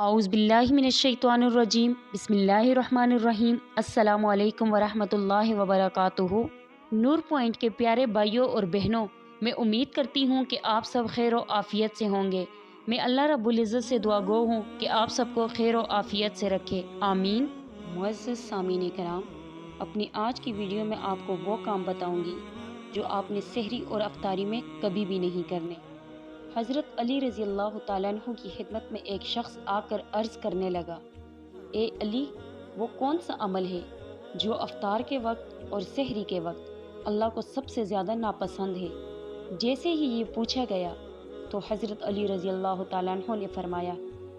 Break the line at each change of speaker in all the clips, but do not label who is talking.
औज़ बिल्लाहि मिनश्शैतानिर्रजीम बिस्मिल्लाहिर्रहमानिर्रहीम अस्सलामु अलैकुम वरहमतुल्लाहि वबरकातुहू। नूर पॉइंट के प्यारे भाइयों और बहनों, मैं उम्मीद करती हूँ कि आप सब खैर व आफ़ियत से होंगे। मैं अल्लाह रब्बुल इज़्ज़त से दुआ गो हूँ कि आप सबको खैर व आफ़ियत से रखे, आमीन। मुअज़्ज़ज़ सामीन कराम, अपनी आज की वीडियो में आपको वो काम बताऊँगी जो आपने सहरी और अफ्तारी में कभी भी नहीं करने। हज़रत अली रज़ी अल्लाह तआला अन्हु की खिदमत में एक शख्स आकर अर्ज़ करने लगा, ए अली, वो कौन सा अमल है जो अफ्तार के वक्त और सहरी के वक्त अल्लाह को सबसे ज़्यादा नापसंद है? जैसे ही ये पूछा गया तो हज़रत अली रज़ी अल्लाह तआला अन्हु ने फरमाया,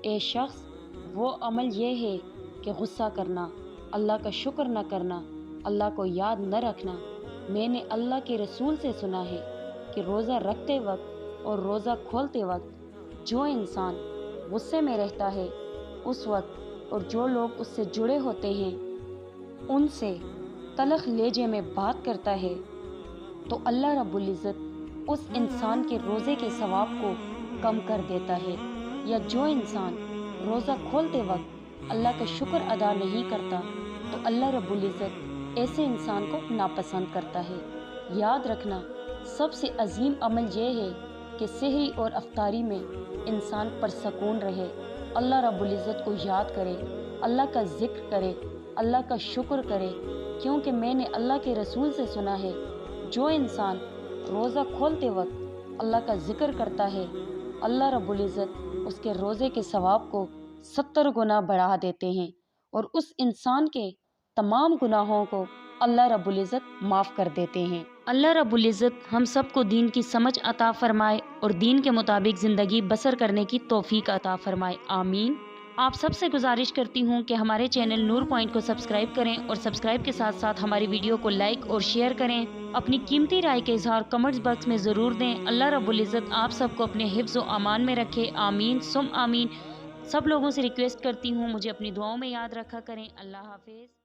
ए शख्स, वो अमल ये है कि गुस्सा करना, अल्लाह का शुक्र न करना, अल्लाह को याद न रखना। मैंने अल्लाह के रसूल से सुना है कि रोज़ा रखते वक्त और रोज़ा खोलते वक्त जो इंसान गुस्से में रहता है उस वक्त, और जो लोग उससे जुड़े होते हैं उनसे तलख लहजे में बात करता है, तो अल्लाह रब्बुल इज़्ज़त उस इंसान के रोज़े के सवाब को कम कर देता है। या जो इंसान रोज़ा खोलते वक्त अल्लाह का शुक्र अदा नहीं करता तो अल्लाह रब्बुल इज़्ज़त ऐसे इंसान को नापसंद करता है। याद रखना, सबसे अजीम अमल यह है कि सहरी और अफ्तारी में इंसान परसकून रहे, अल्लाह रब्बुल इज़्ज़त को याद करे, अल्लाह का ज़िक्र करे, अल्लाह का शुक्र करे, क्योंकि मैंने अल्लाह के रसूल से सुना है जो इंसान रोज़ा खोलते वक्त अल्लाह का ज़िक्र करता है, अल्लाह रब्बुल इज़्ज़त उसके रोज़े के सवाब को 70 गुना बढ़ा देते हैं और उस इंसान के तमाम गुनाहों को अल्लाह रब्बुल इज़्ज़त माफ़ कर देते हैं। अल्लाह रब्बुल इज़्ज़त हम सबको दीन की समझ अता फरमाए और दीन के मुताबिक ज़िंदगी बसर करने की तौफीक अता फरमाए, आमीन। आप सबसे गुजारिश करती हूँ कि हमारे चैनल नूर पॉइंट को सब्सक्राइब करें और सब्सक्राइब के साथ साथ हमारी वीडियो को लाइक और शेयर करें। अपनी कीमती राय के इज़हार कमेंट्स बॉक्स में ज़रूर दें। अल्लाह रब्बुल इज़्ज़त आप सबको अपने हिफ्ज़ व अमान में रखे, आमीन सुम आमीन। सब लोगों से रिक्वेस्ट करती हूँ मुझे अपनी दुआओं में याद रखा करें। अल्लाह हाफिज़।